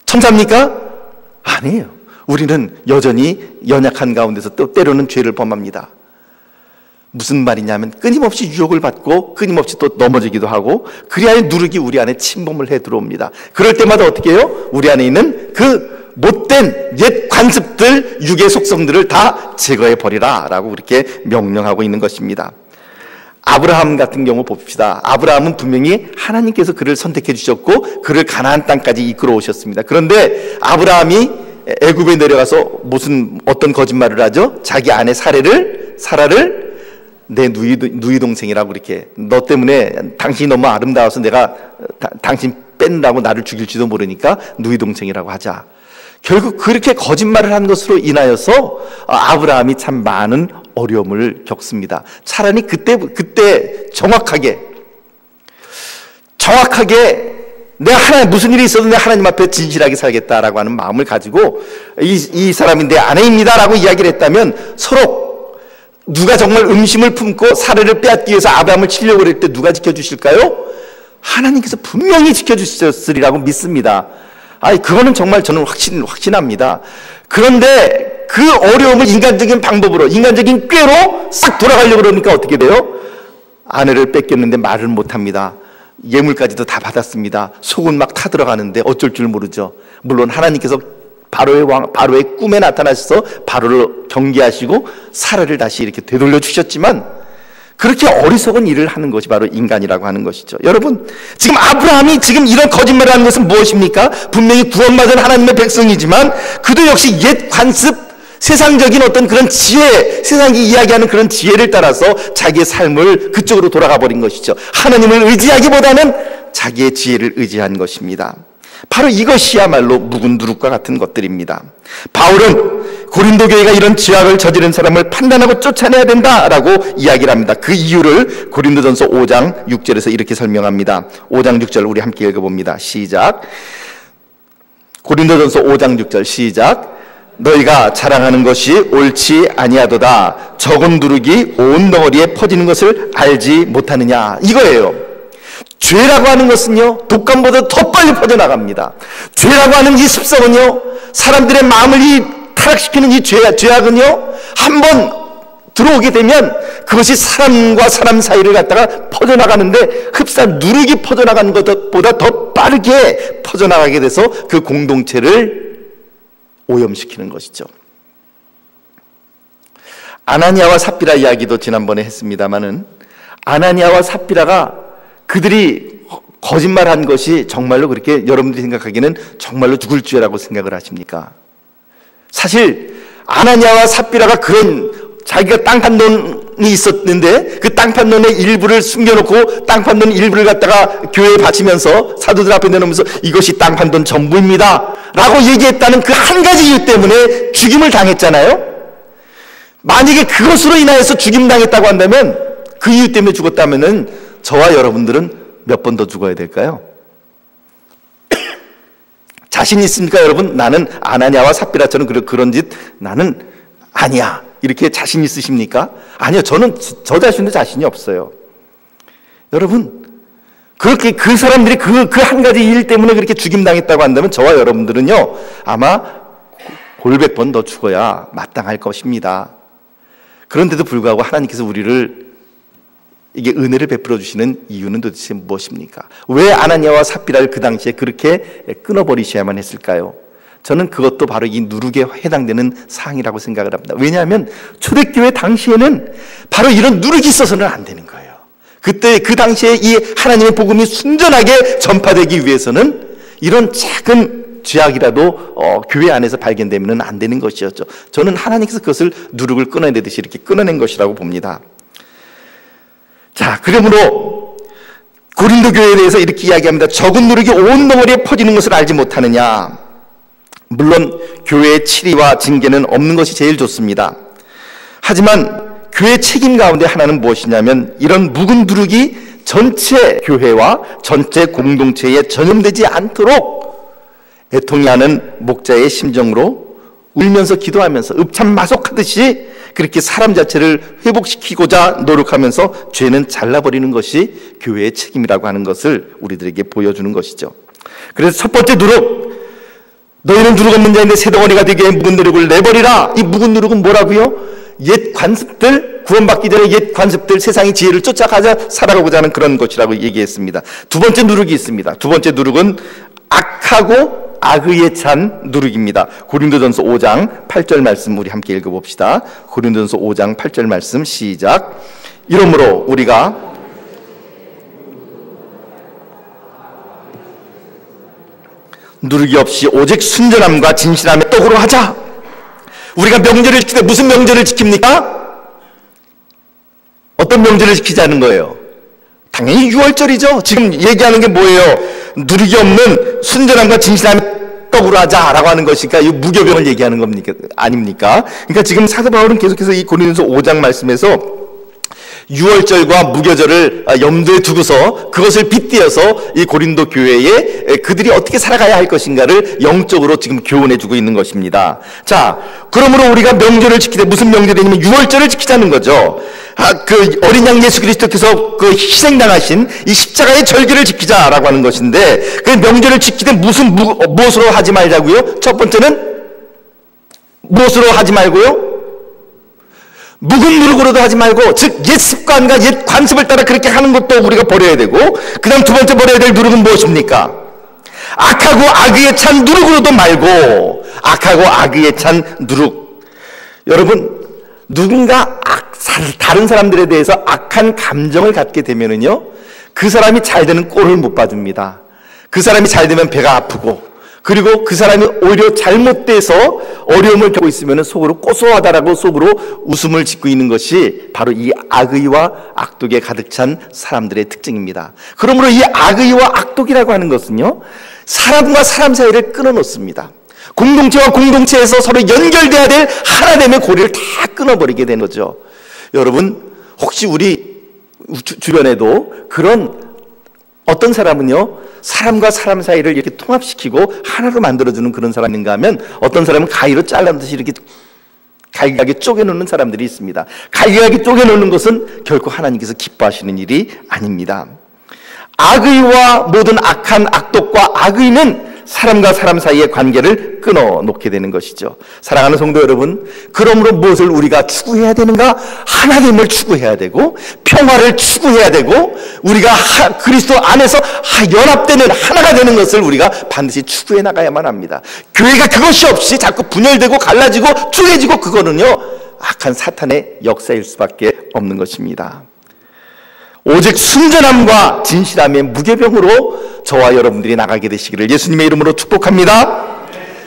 천사입니까? 아니에요. 우리는 여전히 연약한 가운데서 또 때로는 죄를 범합니다. 무슨 말이냐면 끊임없이 유혹을 받고 끊임없이 또 넘어지기도 하고 그리하여 누룩이 우리 안에 침범을 해 들어옵니다. 그럴 때마다 어떻게 해요? 우리 안에 있는 그 못된 옛 관습들, 육의 속성들을 다 제거해 버리라 라고 그렇게 명령하고 있는 것입니다. 아브라함 같은 경우 봅시다. 아브라함은 분명히 하나님께서 그를 선택해 주셨고 그를 가나안 땅까지 이끌어 오셨습니다. 그런데 아브라함이 애굽에 내려가서 어떤 거짓말을 하죠? 자기 아내 사라를 내 누이 동생이라고 이렇게, 너 때문에 당신이 너무 아름다워서 내가 당신 뺀다고 나를 죽일지도 모르니까 누이 동생이라고 하자. 결국 그렇게 거짓말을 한 것으로 인하여서 아브라함이 참 많은 어려움을 겪습니다. 차라리 그때 정확하게 내가 무슨 일이 있어도 내가 하나님 앞에 진실하게 살겠다라고 하는 마음을 가지고 이 사람이 내 아내입니다라고 이야기를 했다면 서로 누가 정말 음심을 품고 사례를 빼앗기 위해서 아브라함을 치려고 그럴 때 누가 지켜주실까요? 하나님께서 분명히 지켜주셨으리라고 믿습니다. 그거는 정말 저는 확신합니다. 그런데 그 어려움을 인간적인 방법으로, 인간적인 꾀로 싹 돌아가려고 그러니까 어떻게 돼요? 아내를 뺏겼는데 말을 못합니다. 예물까지도 다 받았습니다. 속은 막 타들어가는데 어쩔 줄 모르죠. 물론 하나님께서 바로의 꿈에 나타나셔서 바로를 경계하시고 사라를 다시 이렇게 되돌려 주셨지만 그렇게 어리석은 일을 하는 것이 바로 인간이라고 하는 것이죠. 여러분, 지금 아브라함이 지금 이런 거짓말을 하는 것은 무엇입니까? 분명히 구원받은 하나님의 백성이지만 그도 역시 옛 관습, 세상적인 어떤 그런 지혜, 세상이 이야기하는 그런 지혜를 따라서 자기의 삶을 그쪽으로 돌아가 버린 것이죠. 하나님을 의지하기보다는 자기의 지혜를 의지한 것입니다. 바로 이것이야말로 묵은 누룩과 같은 것들입니다. 바울은 고린도 교회가 이런 죄악을 저지른 사람을 판단하고 쫓아내야 된다라고 이야기를 합니다. 그 이유를 고린도전서 5장 6절에서 이렇게 설명합니다. 5장 6절 우리 함께 읽어봅니다. 시작. 고린도전서 5장 6절 시작. 너희가 자랑하는 것이 옳지 아니하도다. 적은 누룩이 온 덩어리에 퍼지는 것을 알지 못하느냐. 이거예요. 죄라고 하는 것은요, 독감보다 더 빨리 퍼져나갑니다. 죄라고 하는 이 습성은요, 사람들의 마음을 타락시키는 이 죄악은요, 한번 들어오게 되면 그것이 사람과 사람 사이를 갖다가 퍼져나가는데, 흡사 누룩이 퍼져나가는 것보다 더 빠르게 퍼져나가게 돼서 그 공동체를 오염시키는 것이죠. 아나니아와 삽비라 이야기도 지난번에 했습니다마는, 아나니아와 삽비라가 그들이 거짓말한 것이 정말로 그렇게 여러분들이 생각하기에는 정말로 죽을 죄라고 생각을 하십니까? 사실 아나니아와 삽비라가 그런, 자기가 땅 판 돈이 있었는데 그 땅 판 돈의 일부를 숨겨놓고 땅 판 돈 일부를 갖다가 교회에 바치면서 사도들 앞에 내놓으면서 이것이 땅 판 돈 전부입니다 라고 얘기했다는 그 한 가지 이유 때문에 죽임을 당했잖아요. 만약에 그것으로 인하여서 죽임 당했다고 한다면, 그 이유 때문에 죽었다면은 저와 여러분들은 몇 번 더 죽어야 될까요? 자신 있습니까, 여러분? 나는 아나니아와 삽비라처럼 그런 짓 나는 아니야, 이렇게 자신 있으십니까? 아니요, 저는 저 자신도 자신이 없어요. 여러분, 그렇게 그 사람들이 그 한 가지 일 때문에 그렇게 죽임당했다고 한다면 저와 여러분들은요, 아마 골백 번 더 죽어야 마땅할 것입니다. 그런데도 불구하고 하나님께서 우리를 이게 은혜를 베풀어 주시는 이유는 도대체 무엇입니까? 왜 아나니아와 삽비라를 그 당시에 그렇게 끊어버리셔야만 했을까요? 저는 그것도 바로 이 누룩에 해당되는 사항이라고 생각을 합니다. 왜냐하면 초대교회 당시에는 바로 이런 누룩이 있어서는 안 되는 거예요. 그때 그 당시에 이 하나님의 복음이 순전하게 전파되기 위해서는 이런 작은 죄악이라도 교회 안에서 발견되면 안 되는 것이었죠. 저는 하나님께서 그것을 누룩을 끊어내듯이 이렇게 끊어낸 것이라고 봅니다. 자, 그러므로 고린도 교회에 대해서 이렇게 이야기합니다. 적은 누룩이 온 덩어리에 퍼지는 것을 알지 못하느냐. 물론 교회의 치리와 징계는 없는 것이 제일 좋습니다. 하지만 교회 책임 가운데 하나는 무엇이냐면, 이런 묵은 누룩이 전체 교회와 전체 공동체에 전염되지 않도록 애통해하는 목자의 심정으로 울면서 기도하면서 읍참마속하듯이 그렇게 사람 자체를 회복시키고자 노력하면서 죄는 잘라버리는 것이 교회의 책임이라고 하는 것을 우리들에게 보여주는 것이죠. 그래서 첫 번째 누룩, 너희는 누룩 없는 자인데 새 덩어리가 되게 묵은 누룩을 내버리라. 이 묵은 누룩은 뭐라고요? 옛 관습들, 구원받기 전에 옛 관습들, 세상의 지혜를 쫓아가자 살아가고자 하는 그런 것이라고 얘기했습니다. 두 번째 누룩이 있습니다. 두 번째 누룩은 악하고 악의에 찬 누룩입니다. 고린도전서 5장 8절 말씀 우리 함께 읽어봅시다. 고린도전서 5장 8절 말씀 시작. 이러므로 우리가 누룩이 없이 오직 순전함과 진실함의 떡으로 하자. 우리가 명절을 지킬 때 무슨 명절을 지킵니까? 어떤 명절을 지키자는 거예요? 당연히 6월절이죠. 지금 얘기하는 게 뭐예요? 누룩이 없는 순전함과 진실함의 떡으로 하자라고 하는 것이니까 이 무교병을 얘기하는 겁니까? 아닙니까? 그러니까 지금 사도 바울은 계속해서 이 고린도서 5장 말씀에서 6월절과 무교절을 염두에 두고서 그것을 빗대어서 이 고린도 교회에 그들이 어떻게 살아가야 할 것인가를 영적으로 지금 교훈해주고 있는 것입니다. 자, 그러므로 우리가 명절을 지키되 무슨 명절이냐면 6월절을 지키자는 거죠. 그 어린 양 예수 그리스도께서 그 희생당하신 이 십자가의 절기를 지키자라고 하는 것인데, 그 명절을 지키되 무엇으로 하지 말자고요? 첫 번째는 무엇으로 하지 말고요? 묵은 누룩으로도 하지 말고, 즉 옛 습관과 옛 관습을 따라 그렇게 하는 것도 우리가 버려야 되고, 그 다음 두 번째 버려야 될 누룩은 무엇입니까? 악하고 악의에 찬 누룩으로도 말고, 악하고 악의에 찬 누룩. 여러분, 누군가 다른 사람들에 대해서 악한 감정을 갖게 되면은요, 그 사람이 잘 되는 꼴을 못 봐줍니다. 그 사람이 잘 되면 배가 아프고, 그리고 그 사람이 오히려 잘못돼서 어려움을 겪고 있으면 속으로 고소하다라고 속으로 웃음을 짓고 있는 것이 바로 이 악의와 악독에 가득 찬 사람들의 특징입니다. 그러므로 이 악의와 악독이라고 하는 것은요, 사람과 사람 사이를 끊어놓습니다. 공동체와 공동체에서 서로 연결돼야 될 하나됨의 고리를 다 끊어버리게 되는 거죠. 여러분, 혹시 우리 주변에도 그런 어떤 사람은요, 사람과 사람 사이를 이렇게 통합시키고 하나로 만들어주는 그런 사람인가 하면, 어떤 사람은 가위로 잘라듯이 이렇게 갈기하게 쪼개놓는 사람들이 있습니다. 갈기하게 쪼개놓는 것은 결코 하나님께서 기뻐하시는 일이 아닙니다. 악의와 모든 악한 악독과 악의는 사람과 사람 사이의 관계를 끊어놓게 되는 것이죠. 사랑하는 성도 여러분, 그러므로 무엇을 우리가 추구해야 되는가? 하나님을 추구해야 되고, 평화를 추구해야 되고, 우리가 그리스도 안에서 연합되는 하나가 되는 것을 우리가 반드시 추구해 나가야만 합니다. 교회가 그것이 없이 자꾸 분열되고 갈라지고 쪼개지고, 그거는요, 악한 사탄의 역사일 수밖에 없는 것입니다. 오직 순전함과 진실함의 무계병으로 저와 여러분들이 나가게 되시기를 예수님의 이름으로 축복합니다.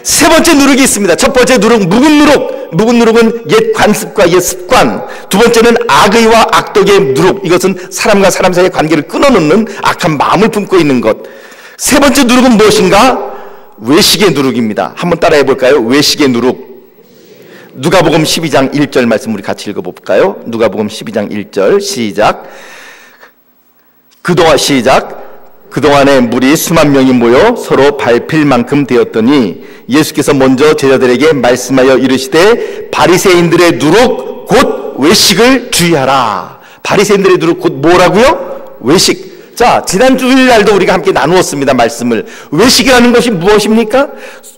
세 번째 누룩이 있습니다. 첫 번째 누룩, 묵은 누룩. 묵은 누룩은 옛 관습과 옛 습관. 두 번째는 악의와 악독의 누룩. 이것은 사람과 사람 사이의 관계를 끊어놓는 악한 마음을 품고 있는 것. 세 번째 누룩은 무엇인가? 외식의 누룩입니다. 한번 따라해 볼까요? 외식의 누룩. 누가복음 12장 1절 말씀 우리 같이 읽어볼까요? 누가복음 12장 1절 시작. 그동안에 무리 수만 명이 모여 서로 밟힐 만큼 되었더니 예수께서 먼저 제자들에게 말씀하여 이르시되 바리새인들의 누룩 곧 외식을 주의하라. 바리새인들의 누룩 곧 뭐라고요? 외식. 자, 지난 주일날도 우리가 함께 나누었습니다. 말씀을. 외식이라는 것이 무엇입니까?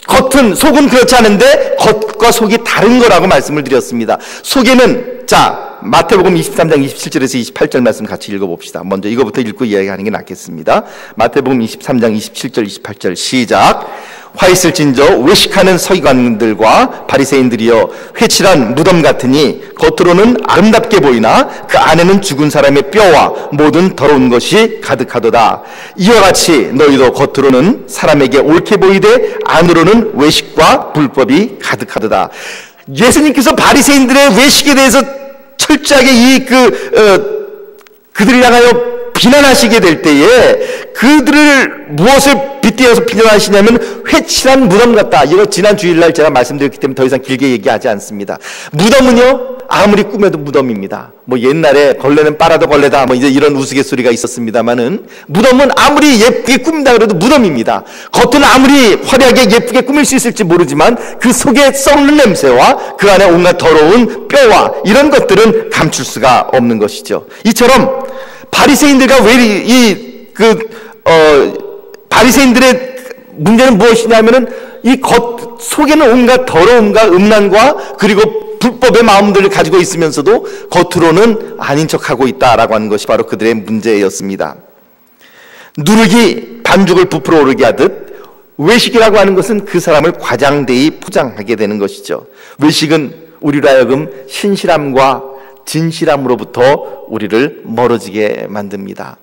겉은, 속은 그렇지 않은데 겉과 속이 다른 거라고 말씀을 드렸습니다. 속에는, 자, 마태복음 23장 27절에서 28절 말씀 같이 읽어봅시다. 먼저 이거부터 읽고 이야기하는 게 낫겠습니다. 마태복음 23장 27절 28절 시작. 화 있을진저 외식하는 서기관들과 바리새인들이여 회칠한 무덤 같으니 겉으로는 아름답게 보이나 그 안에는 죽은 사람의 뼈와 모든 더러운 것이 가득하도다. 이와 같이 너희도 겉으로는 사람에게 옳게 보이되 안으로는 외식과 불법이 가득하도다. 예수님께서 바리새인들의 외식에 대해서 철저하게 그들을 향하여 비난하시게 될 때에 그들을 무엇을 빗대어서 비난하시냐면 회칠한 무덤 같다. 이거 지난 주일날 제가 말씀드렸기 때문에 더 이상 길게 얘기하지 않습니다. 무덤은요, 아무리 꾸며도 무덤입니다. 뭐 옛날에 걸레는 빨아도 걸레다, 뭐 이제 이런 우스갯소리가 있었습니다만은 무덤은 아무리 예쁘게 꾸민다 그래도 무덤입니다. 겉은 아무리 화려하게 예쁘게 꾸밀 수 있을지 모르지만 그 속에 썩는 냄새와 그 안에 온갖 더러운 뼈와 이런 것들은 감출 수가 없는 것이죠. 이처럼 바리새인들과 바리새인들의 문제는 무엇이냐면은 이 겉 속에는 온갖 더러움과 음란과 그리고 불법의 마음들을 가지고 있으면서도 겉으로는 아닌 척하고 있다라고 하는 것이 바로 그들의 문제였습니다. 누룩이 반죽을 부풀어 오르게 하듯 외식이라고 하는 것은 그 사람을 과장되이 포장하게 되는 것이죠. 외식은 우리로 하여금 신실함과 진실함으로부터 우리를 멀어지게 만듭니다.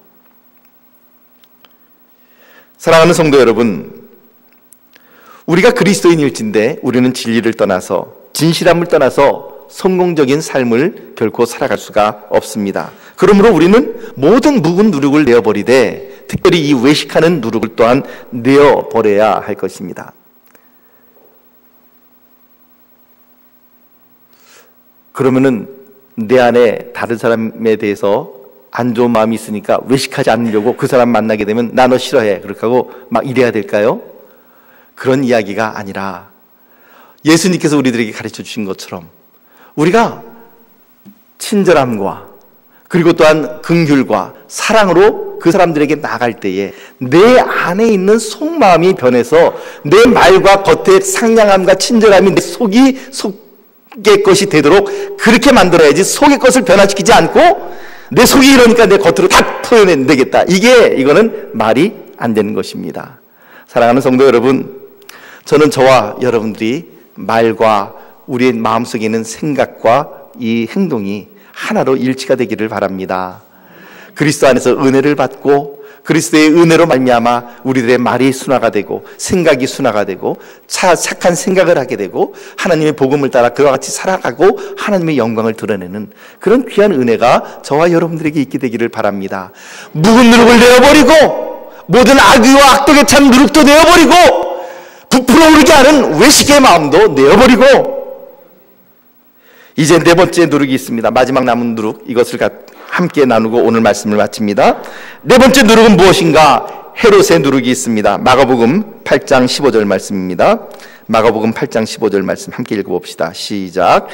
사랑하는 성도 여러분, 우리가 그리스도인일진데 우리는 진리를 떠나서 진실함을 떠나서 성공적인 삶을 결코 살아갈 수가 없습니다. 그러므로 우리는 모든 묵은 누룩을 내어버리되 특별히 이 외식하는 누룩을 또한 내어버려야 할 것입니다. 그러면은 내 안에 다른 사람에 대해서 안 좋은 마음이 있으니까 외식하지 않으려고 그 사람 만나게 되면 나 너 싫어해 그렇게 하고 막 이래야 될까요? 그런 이야기가 아니라 예수님께서 우리들에게 가르쳐 주신 것처럼 우리가 친절함과 그리고 또한 긍휼과 사랑으로 그 사람들에게 나갈 때에 내 안에 있는 속마음이 변해서 내 말과 겉의 상냥함과 친절함이 내 속의 것이 되도록 그렇게 만들어야지 속의 것을 변화시키지 않고 내 속이 이러니까 내 겉으로 다 표현해내겠다. 이거는 말이 안 되는 것입니다. 사랑하는 성도 여러분, 저는 저와 여러분들이 말과 우리의 마음속에 있는 생각과 이 행동이 하나로 일치가 되기를 바랍니다. 그리스도 안에서 은혜를 받고 그리스도의 은혜로 말미암아 우리들의 말이 순화가 되고 생각이 순화가 되고 착한 생각을 하게 되고 하나님의 복음을 따라 그와 같이 살아가고 하나님의 영광을 드러내는 그런 귀한 은혜가 저와 여러분들에게 있게 되기를 바랍니다. 묵은 누룩을 내어버리고 모든 악의와 악독에 찬 누룩도 내어버리고 부풀어 오르게 하는 외식의 마음도 내어버리고, 이제 네 번째 누룩이 있습니다. 마지막 남은 누룩, 이것을 함께 나누고 오늘 말씀을 마칩니다. 네 번째 누룩은 무엇인가? 헤롯의 누룩이 있습니다. 마가복음 8장 15절 말씀입니다. 마가복음 8장 15절 말씀 함께 읽어봅시다. 시작.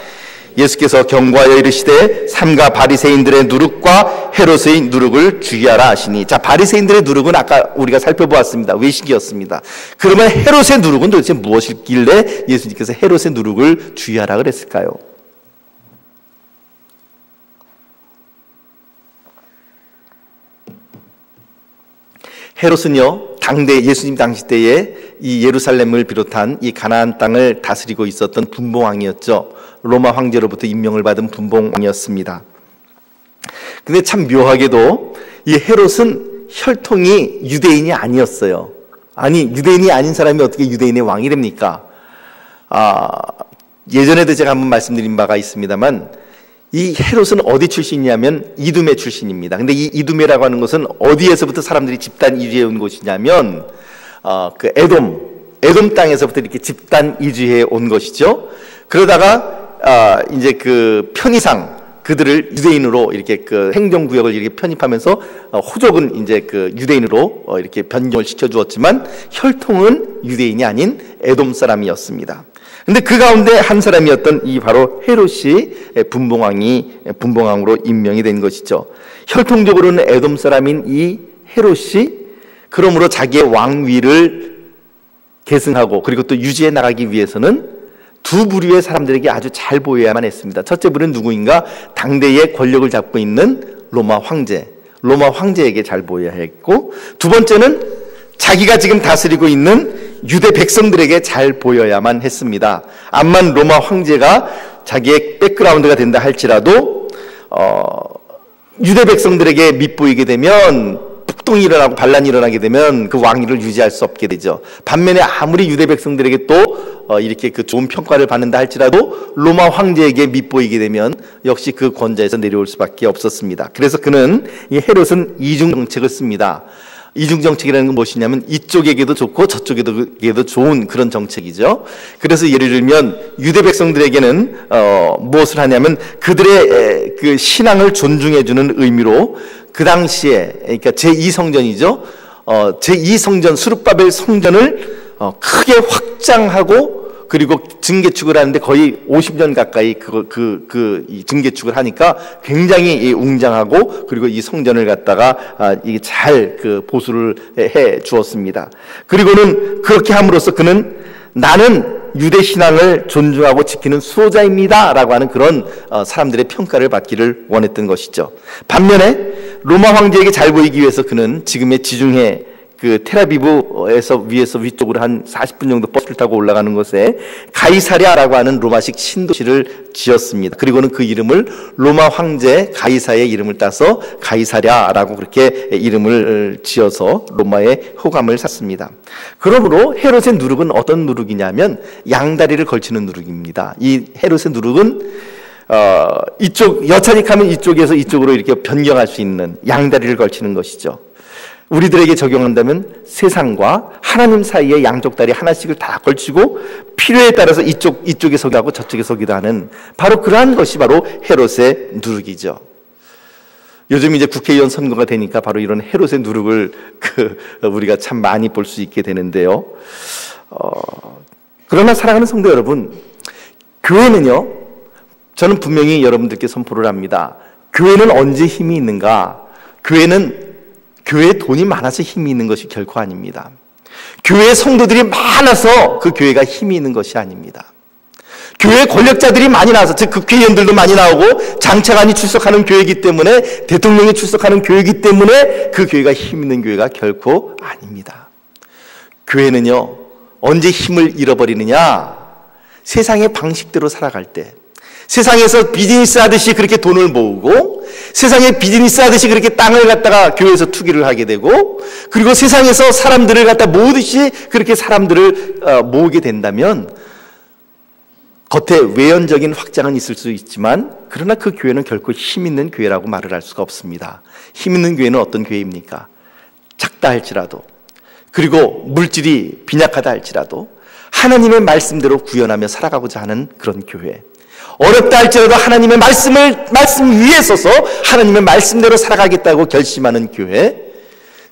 예수께서 경고하여 이르시되 삼가 바리새인들의 누룩과 헤롯의 누룩을 주의하라 하시니. 자, 바리새인들의 누룩은 아까 우리가 살펴보았습니다. 외식이었습니다. 그러면 헤롯의 누룩은 도대체 무엇이길래 예수님께서 헤롯의 누룩을 주의하라 그랬을까요? 헤롯은요, 당대 예수님 당시 때에 이 예루살렘을 비롯한 이 가나안 땅을 다스리고 있었던 분봉왕이었죠. 로마 황제로부터 임명을 받은 분봉왕이었습니다. 근데 참 묘하게도 이 헤롯은 혈통이 유대인이 아니었어요. 아니, 유대인이 아닌 사람이 어떻게 유대인의 왕이 됩니까? 예전에도 제가 한번 말씀드린 바가 있습니다만, 이 헤롯은 어디 출신이냐면 이두메 출신입니다. 근데 이 이두메라고 하는 것은 어디에서부터 사람들이 집단 이주해 온 곳이냐면 그 에돔 땅에서부터 이렇게 집단 이주해 온 것이죠. 그러다가 이제 그 편의상 그들을 유대인으로 이렇게 그 행정구역을 이렇게 편입하면서 호족은 이제 그 유대인으로 이렇게 변경을 시켜 주었지만 혈통은 유대인이 아닌 에돔 사람이었습니다. 근데 그 가운데 한 사람이었던 이 바로 헤롯이 분봉왕으로 임명이 된 것이죠. 혈통적으로는 에돔 사람인 이 헤롯이 그러므로 자기의 왕위를 계승하고 그리고 또 유지해 나가기 위해서는 두 부류의 사람들에게 아주 잘 보여야만 했습니다. 첫째 부류는 누구인가? 당대의 권력을 잡고 있는 로마 황제에게 잘 보여야 했고, 두 번째는 자기가 지금 다스리고 있는 유대 백성들에게 잘 보여야만 했습니다. 암만 로마 황제가 자기의 백그라운드가 된다 할지라도 유대 백성들에게 밉보이게 되면, 폭동이 일어나고 반란이 일어나게 되면 그 왕위를 유지할 수 없게 되죠. 반면에 아무리 유대 백성들에게 또 이렇게 그 좋은 평가를 받는다 할지라도 로마 황제에게 밉보이게 되면 역시 그 권좌에서 내려올 수밖에 없었습니다. 그래서 그는, 이 헤롯은 이중 정책을 씁니다. 이중 정책이라는 건 무엇이냐면 이쪽에게도 좋고 저쪽에게도 좋은 그런 정책이죠. 그래서 예를 들면 유대 백성들에게는 무엇을 하냐면 그들의 그 신앙을 존중해주는 의미로 그 당시에, 그러니까 제2성전이죠. 제2성전 수룹바벨 성전을 크게 확장하고 그리고 증개축을 하는데 거의 50년 가까이 이 증개축을 하니까 굉장히 웅장하고 그리고 이 성전을 갖다가 이게 잘 그 보수를 해 주었습니다. 그리고는 그렇게 함으로써 그는 나는 유대 신앙을 존중하고 지키는 수호자입니다라고 하는 그런 사람들의 평가를 받기를 원했던 것이죠. 반면에 로마 황제에게 잘 보이기 위해서 그는 지금의 지중해 그 텔아비브에서 위쪽으로 한 40분 정도 버스를 타고 올라가는 곳에 가이사랴라고 하는 로마식 신도시를 지었습니다. 그리고는 그 이름을 로마 황제 가이사의 이름을 따서 가이사랴라고 그렇게 이름을 지어서 로마의 호감을 샀습니다. 그러므로 헤롯의 누룩은 어떤 누룩이냐면 양다리를 걸치는 누룩입니다. 이 헤롯의 누룩은 이쪽 여차니 가면 이쪽에서 이쪽으로 이렇게 변경할 수 있는 양다리를 걸치는 것이죠. 우리들에게 적용한다면 세상과 하나님 사이에 양쪽 다리 하나씩을 다 걸치고 필요에 따라서 이쪽에 서기도 하고 저쪽에 서기도 하는 바로 그러한 것이 바로 헤롯의 누룩이죠. 요즘 이제 국회의원 선거가 되니까 바로 이런 헤롯의 누룩을 우리가 참 많이 볼 수 있게 되는데요. 그러나 사랑하는 성도 여러분, 교회는요, 저는 분명히 여러분들께 선포를 합니다. 교회는 언제 힘이 있는가? 교회에 돈이 많아서 힘이 있는 것이 결코 아닙니다. 교회에 성도들이 많아서 그 교회가 힘이 있는 것이 아닙니다. 교회에 권력자들이 많이 나와서, 즉 국회의원들도 많이 나오고 장차관이 출석하는 교회이기 때문에, 대통령이 출석하는 교회이기 때문에 그 교회가 힘 있는 교회가 결코 아닙니다. 교회는요, 언제 힘을 잃어버리느냐? 세상의 방식대로 살아갈 때, 세상에서 비즈니스 하듯이 그렇게 돈을 모으고, 세상에 비즈니스 하듯이 그렇게 땅을 갖다가 교회에서 투기를 하게 되고, 그리고 세상에서 사람들을 갖다 모으듯이 그렇게 사람들을 모으게 된다면 겉에 외연적인 확장은 있을 수 있지만, 그러나 그 교회는 결코 힘 있는 교회라고 말을 할 수가 없습니다. 힘 있는 교회는 어떤 교회입니까? 작다 할지라도, 그리고 물질이 빈약하다 할지라도, 하나님의 말씀대로 구현하며 살아가고자 하는 그런 교회, 어렵다 할지라도 하나님의 말씀 위에 서서 하나님의 말씀대로 살아가겠다고 결심하는 교회,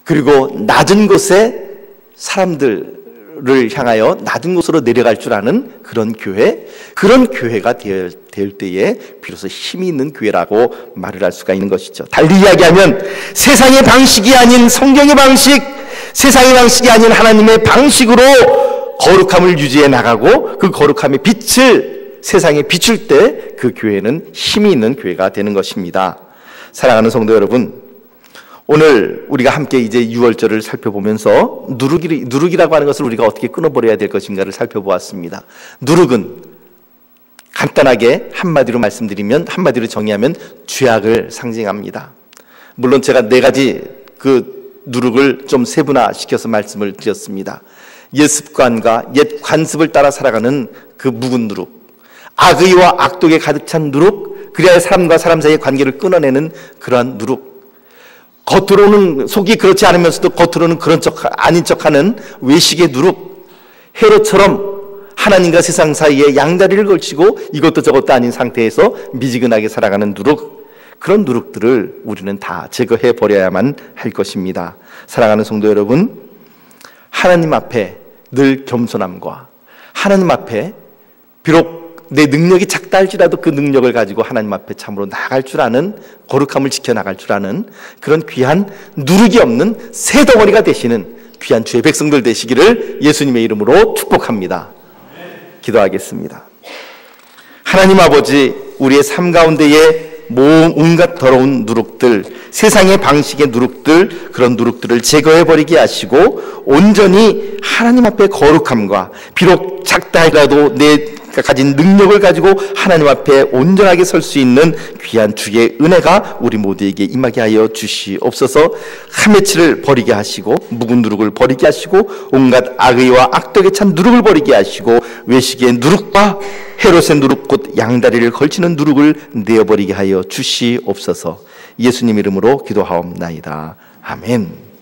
그리고 낮은 곳에 사람들을 향하여 낮은 곳으로 내려갈 줄 아는 그런 교회, 그런 교회가 될 때에 비로소 힘이 있는 교회라고 말을 할 수가 있는 것이죠. 달리 이야기하면 세상의 방식이 아닌 성경의 방식, 세상의 방식이 아닌 하나님의 방식으로 거룩함을 유지해 나가고 그 거룩함의 빛을 세상에 비출 때 그 교회는 힘이 있는 교회가 되는 것입니다. 사랑하는 성도 여러분, 오늘 우리가 함께 이제 유월절을 살펴보면서 누룩이라고 하는 것을 우리가 어떻게 끊어버려야 될 것인가를 살펴보았습니다. 누룩은 간단하게 한마디로 말씀드리면, 한마디로 정의하면 죄악을 상징합니다. 물론 제가 4가지 그 누룩을 좀 세분화시켜서 말씀을 드렸습니다. 옛 습관과 옛 관습을 따라 살아가는 그 묵은 누룩, 악의와 악독에 가득 찬 누룩, 그래야 사람과 사람 사이의 관계를 끊어내는 그러한 누룩, 겉으로는 속이 그렇지 않으면서도 겉으로는 그런 척 아닌 척하는 외식의 누룩, 헤롯처럼 하나님과 세상 사이에 양다리를 걸치고 이것도 저것도 아닌 상태에서 미지근하게 살아가는 누룩, 그런 누룩들을 우리는 다 제거해 버려야만 할 것입니다. 사랑하는 성도 여러분, 하나님 앞에 늘 겸손함과 하나님 앞에 비록 내 능력이 작다 할지라도 그 능력을 가지고 하나님 앞에 참으로 나갈 줄 아는, 거룩함을 지켜나갈 줄 아는 그런 귀한 누룩이 없는 새 덩어리가 되시는 귀한 주의 백성들 되시기를 예수님의 이름으로 축복합니다. 기도하겠습니다. 하나님 아버지, 우리의 삶 가운데에 온갖 더러운 누룩들, 세상의 방식의 누룩들, 그런 누룩들을 제거해버리게 하시고 온전히 하나님 앞에 거룩함과, 비록 작다 하더라도 내 가진 능력을 가지고 하나님 앞에 온전하게 설 수 있는 귀한 주의 은혜가 우리 모두에게 임하게 하여 주시옵소서. 하메치를 버리게 하시고 묵은 누룩을 버리게 하시고 온갖 악의와 악덕에 찬 누룩을 버리게 하시고 외식의 누룩과 헤롯의 누룩 곧 양다리를 걸치는 누룩을 내어버리게 하여 주시옵소서. 예수님 이름으로 기도하옵나이다. 아멘.